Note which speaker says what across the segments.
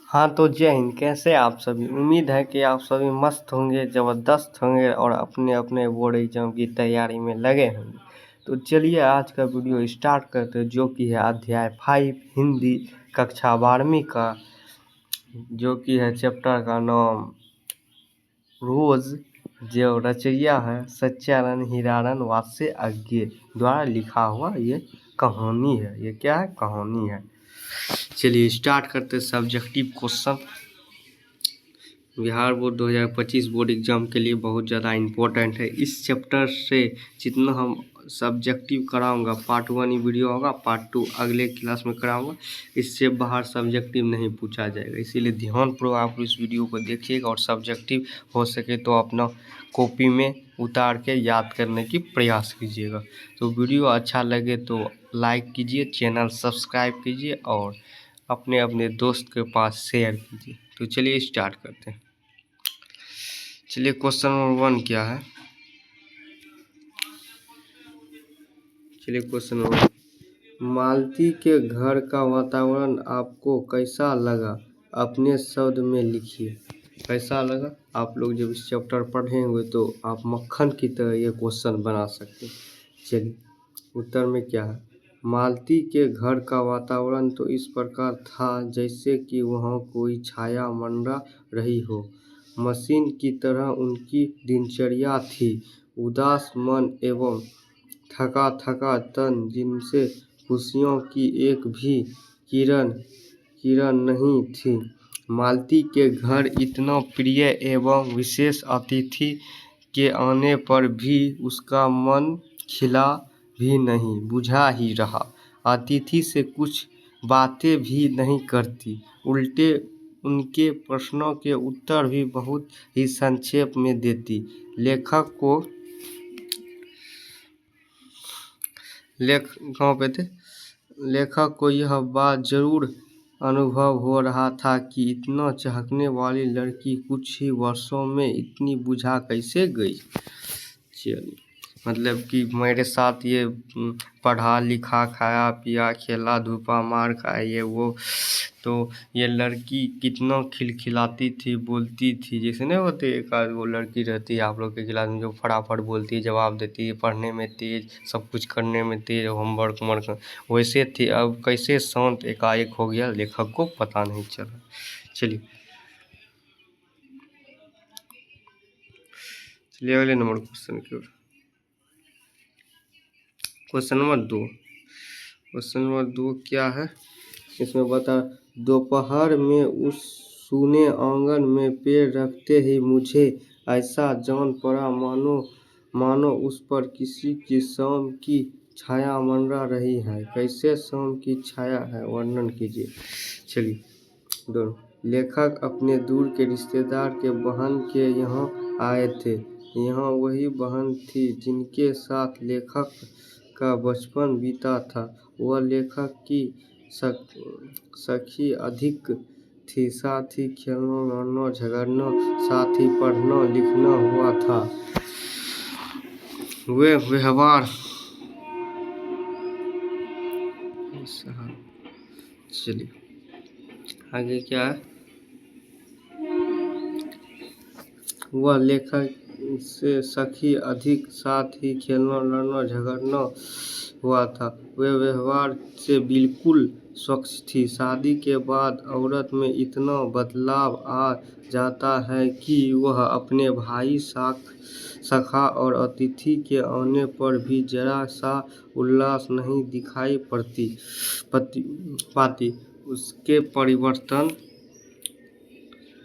Speaker 1: हाँ तो जय हिंद। कैसे आप सभी? उम्मीद है कि आप सभी मस्त होंगे, ज़बरदस्त होंगे और अपने अपने बोर्ड एग्जाम की तैयारी में लगे होंगे। तो चलिए आज का वीडियो स्टार्ट करते हैं, जो कि है अध्याय 5 हिंदी कक्षा 12वीं का, जो कि है चैप्टर का नाम रोज। जो रचयिता है सच्चारण हीरारन वास्य अज्ञे द्वारा लिखा हुआ ये कहानी है। ये क्या है? कहानी है। चलिए स्टार्ट करते। Subjective question Bihar board 2025 board exam के लिए बहुत ज़्यादा इम्पोर्टेंट है। इस चैप्टर से जितना हम सब्जेक्टिव कराऊंगा, पार्ट 1 ही वीडियो होगा, पार्ट 2 अगले क्लास में कराऊंगा। इससे बाहर सब्जेक्टिव नहीं पूछा जाएगा, इसीलिए ध्यानपूर्वक आप इस वीडियो को देखिएगा और सब्जेक्टिव हो सके तो अपना कॉपी में उतार के याद करने की प्रयास कीजिएगा। तो वीडियो अच्छा लगे तो लाइक कीजिए, चैनल सब्सक्राइब कीजिए और अपने अपने दोस्त के पास शेयर कीजिए। तो चलिए स्टार्ट करते हैं। चलिए क्वेश्चन नंबर 1 क्या है? चलिए क्वेश्चन नंबर, मालती के घर का वातावरण आपको कैसा लगा? अपने शब्द में लिखिए। कैसा लगा? आप लोग जब इस चैप्टर पढ़ेंगे तो आप मक्खन की तरह ये क्वेश्चन बना सकते हैं। चलिए उत्तर में क्या है? मालती के घर का वातावरण तो इस प्रकार था जैसे कि वहाँ कोई छाया मंडरा रही हो। मशीन की तरह उनकी दिनचर्या थी। उदास मन एवं थका थका तन, जिनसे खुशियों की एक भी किरण किरण नहीं थी। मालती के घर इतना प्रिय एवं विशेष अतिथि के आने पर भी उसका मन खिला भी नहीं, बुझा ही रहा। अतिथि से कुछ बातें भी नहीं करती, उल्टे उनके प्रश्नों के उत्तर भी बहुत ही संक्षेप में देती। कहाँ पे थे? लेखक को यह बात जरूर अनुभव हो रहा था कि इतना चहकने वाली लड़की कुछ ही वर्षों में इतनी बुझा कैसे गई। चलिए मतलब कि मेरे साथ ये पढ़ा लिखा, खाया पिया, खेला धूपा, मार खाया, ये वो, तो ये लड़की कितना खिलखिलाती थी, बोलती थी। जैसे नहीं होते एक आध वो लड़की रहती है आप लोग के क्लास में जो फटाफट बोलती है, जवाब देती है, पढ़ने में तेज, सब कुछ करने में तेज, होमवर्क वर्क, वैसे थी। अब कैसे शांत एकाएक हो गया, लेखक को पता नहीं चला। चलिए अगले नंबर क्वेश्चन की ओर। Question number 2। क्वेश्चन नंबर 2 क्या है? इसमें बता, दोपहर में उस सूने आंगन में पैर रखते ही मुझे ऐसा जान पड़ा मानो उस पर किसी की शाम की छाया मंडरा रही है। कैसे शाम की छाया है, वर्णन कीजिए। चलिए दोनों। लेखक अपने दूर के रिश्तेदार के बहन के यहाँ आए थे। यहाँ वही बहन थी जिनके साथ लेखक का बचपन बीता था। वह लेखक की सखी अधिक थी, साथ ही खेलना, लड़ना, झगड़ना, साथ ही पढ़ना लिखना हुआ था। वे व्यवहार चलिए आगे क्या है? वह लेखक से सखी अधिक, साथ ही खेलना, लड़ना, झगड़ना हुआ था। वे व्यवहार से बिल्कुल स्वच्छ थी। शादी के बाद औरत में इतना बदलाव आ जाता है कि वह अपने भाई सखा और अतिथि के आने पर भी जरा सा उल्लास नहीं दिखाई पाती।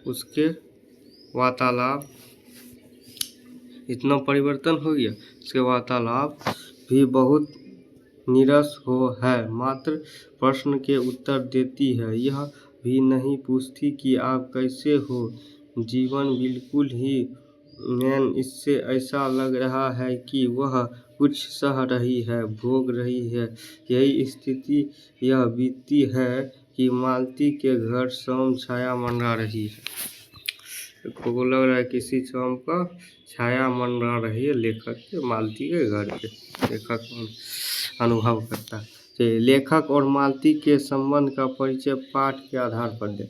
Speaker 1: उसके वार्तालाप इतना परिवर्तन हो गया। उसके वार्तालाप भी बहुत नीरस है, मात्र प्रश्न के उत्तर देती है। यह भी नहीं पूछती कि आप कैसे हो। जीवन बिल्कुल ही मैन, इससे ऐसा लग रहा है कि वह कुछ सह रही है, भोग रही है। यही स्थिति यह बीती है कि मालती के घर शाम छाया मंडरा रही है। को लग रहा है किसी शाम का छाया मंडरा रही है लेखक के, मालती के घर पे लेखक अनुभव करता है। लेखक और मालती के संबंध का परिचय पाठ के आधार पर दे।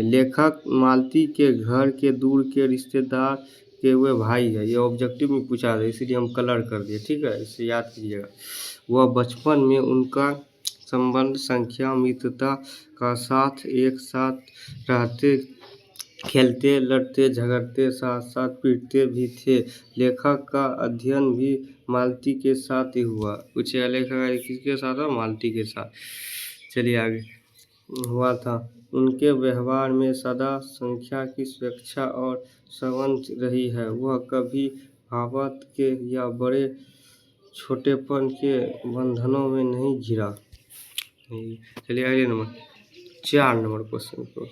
Speaker 1: लेखक मालती के घर के दूर के रिश्तेदार के हुए भाई है। ये ऑब्जेक्टिव में पूछा था, इसीलिए हम कलर कर दिए, ठीक है, इसे याद कीजिएगा। वह बचपन में उनका संबंध संख्या मित्रता का साथ एक साथ रहते, खेलते, लड़ते, झगड़ते, साथ साथ पीटते भी थे। लेखक का अध्ययन भी मालती के साथ ही हुआ। कुछ लेखक किसके साथ हुआ? मालती के साथ। चलिए आगे हुआ था। उनके व्यवहार में सदा संख्या की स्वेच्छा और संबंध रही है। वह कभी भावत के या बड़े छोटेपन के बंधनों में नहीं घिरा। चलिए अगले नंबर 4 नंबर क्वेश्चन को।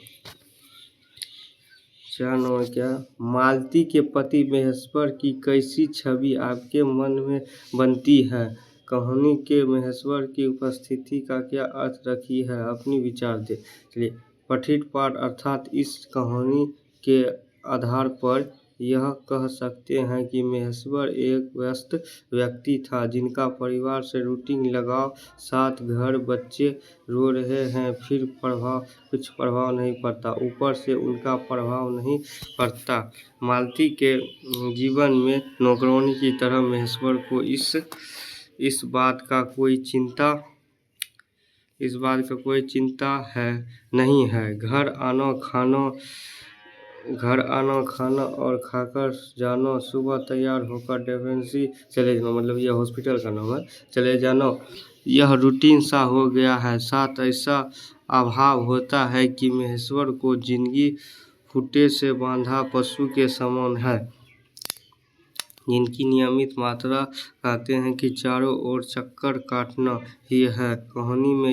Speaker 1: 4 नंबर क्या? मालती के पति महेश्वर की कैसी छवि आपके मन में बनती है? कहानी के महेश्वर की उपस्थिति का क्या अर्थ रखी है? अपनी विचार दे। चलिए पठित पाठ अर्थात इस कहानी के आधार पर यह कह सकते हैं कि महेश्वर एक व्यस्त व्यक्ति था जिनका परिवार से रूटीन लगाव, साथ घर, बच्चे रो रहे हैं, फिर कुछ प्रभाव नहीं पड़ता, ऊपर से उनका प्रभाव नहीं पड़ता। मालती के जीवन में नौकरानी की तरह महेश्वर को इस बात का कोई चिंता है नहीं है। घर आना खाना और खाकर जाना, सुबह तैयार होकर डेफेंसी चले जाना, मतलब यह हॉस्पिटल का नाम है, चले जाना, यह रूटीन सा हो गया है। साथ ऐसा अभाव होता है कि महेश्वर को जिंदगी खूंटे से बांधा पशु के समान है जिनकी नियमित मात्रा कहते हैं कि चारों ओर चक्कर काटना ही है। कहानी में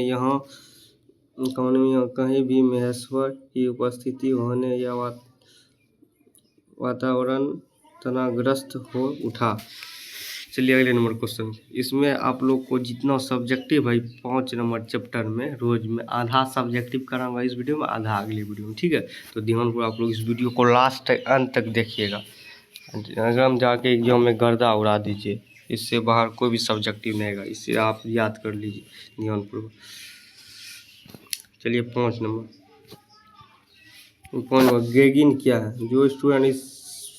Speaker 1: कहीं भी महेश्वर की उपस्थिति होने या वातावरण तनावग्रस्त हो उठा। चलिए अगले नंबर क्वेश्चन। इसमें आप लोग को जितना सब्जेक्टिव है 5 नंबर चैप्टर में रोज में आधा सब्जेक्टिव कराऊंगा इस वीडियो में, आधा अगले वीडियो में, ठीक है। तो ध्यान को आप लोग इस वीडियो को लास्ट अंत तक देखिएगा। एग्जाम जाके एग्जाम में गर्दा उड़ा दीजिए, इससे बाहर कोई भी सब्जेक्टिव नहीं आएगा, इससे आप याद कर लीजिए ध्यानपूर्वक। चलिए 5 नंबर ग्रेगिन क्या है? जो स्टूडेंट इस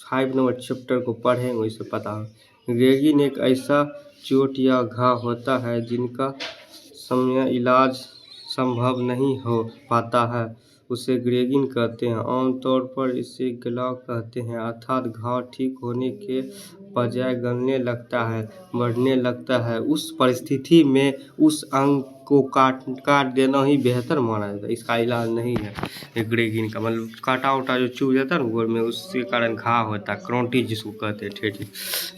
Speaker 1: 5 नंबर चैप्टर को पढ़ेंगे उसे पता है। ग्रेगिन एक ऐसा चोट या घाव होता है जिनका समय इलाज संभव नहीं हो पाता है, उसे ग्रेगिन कहते हैं। आमतौर पर इसे गलाव कहते हैं, अर्थात घाव ठीक होने के बजाय गलने लगता है, बढ़ने लगता है। उस परिस्थिति में उस अंग को काट देना ही बेहतर माना जाता है, इसका इलाज नहीं है ग्रेगिन का। मतलब काटा उटा जो चुभ जाता है ना गोड़ में, उसके कारण घाव होता है, क्रोंटिस जिसको कहते हैं ठेठी,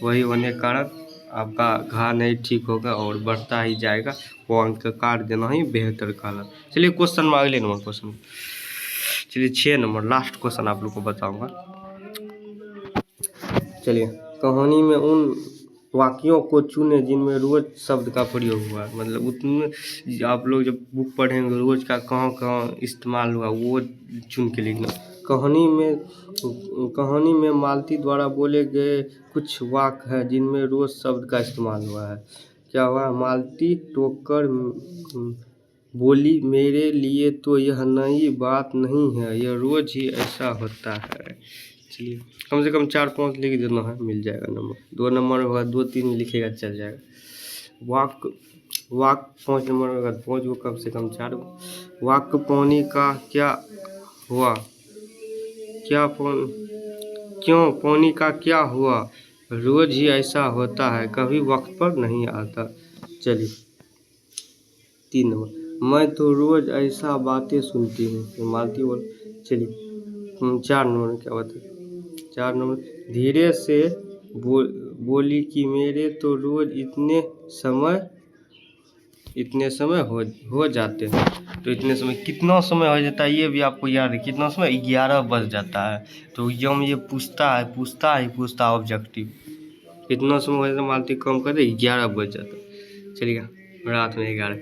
Speaker 1: वही होने के कारण आपका घाव नहीं ठीक होगा और बढ़ता ही जाएगा, वो अंग का काट देना ही बेहतर कहला। चलिए क्वेश्चन में अगले नंबर क्वेश्चन। चलिए 6 नंबर लास्ट क्वेश्चन आप लोग को बताऊंगा। चलिए कहानी में उन वाक्यों को चुने जिनमें रोज शब्द का प्रयोग हुआ है, मतलब उतने आप लोग जब बुक पढ़ेंगे रोज का कहाँ कहाँ इस्तेमाल हुआ वो चुन के लिखना। कहानी में मालती द्वारा बोले गए कुछ वाक्य हैं जिनमें रोज शब्द का इस्तेमाल हुआ है। क्या हुआ? मालती टोककर बोली, मेरे लिए तो यह नई बात नहीं है, यह रोज ही ऐसा होता है। चलिए कम से कम 4-5 लिख देना है, मिल जाएगा नंबर। 2 नंबर होगा, 2-3 लिखेगा चल जाएगा। वाक्य 5 नंबर होगा, 5 को कम से कम 4। वाक्य पानी का क्या हुआ? क्यों पानी का क्या हुआ? रोज ही ऐसा होता है, कभी वक्त पर नहीं आता। चलिए 3 नंबर, मैं तो रोज ऐसा बातें सुनती हूँ, मालती बोल। चलिए 4 नंबर क्या बात है? 4 नंबर, धीरे से बोली कि मेरे तो रोज इतने समय हो जाते हैं। तो इतने समय कितना समय हो जाता है ये भी आपको याद है, कितना समय? 11 बज जाता है। तो एग्जाम ये पूछता ऑब्जेक्टिव कितना समय हो जाता है, मालती कम कर दे, 11 बज जाता है। चलिए रात में 11।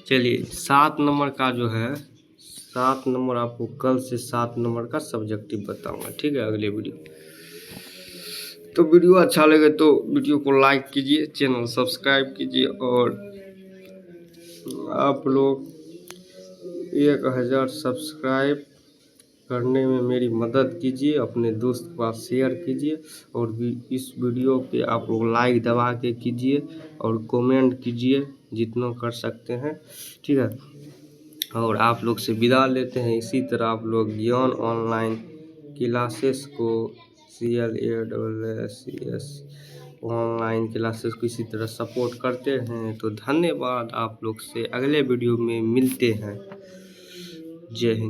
Speaker 1: चलिए 7 नंबर का जो है 7 नंबर आपको कल से 7 नंबर का सब्जेक्टिव बताऊंगा, ठीक है, अगले वीडियो। तो वीडियो अच्छा लगे तो वीडियो को लाइक कीजिए, चैनल सब्सक्राइब कीजिए और आप लोग 1000 सब्सक्राइब करने में मेरी मदद कीजिए, अपने दोस्त के पास शेयर कीजिए और इस वीडियो पे आप लोग लाइक दबा के कीजिए और कमेंट कीजिए जितना कर सकते हैं, ठीक है। और आप लोग से विदा लेते हैं। इसी तरह आप लोग ज्ञान ऑनलाइन क्लासेस को CLASSES ऑनलाइन क्लासेस को इसी तरह सपोर्ट करते हैं। तो धन्यवाद, आप लोग से अगले वीडियो में मिलते हैं। जय हिंद।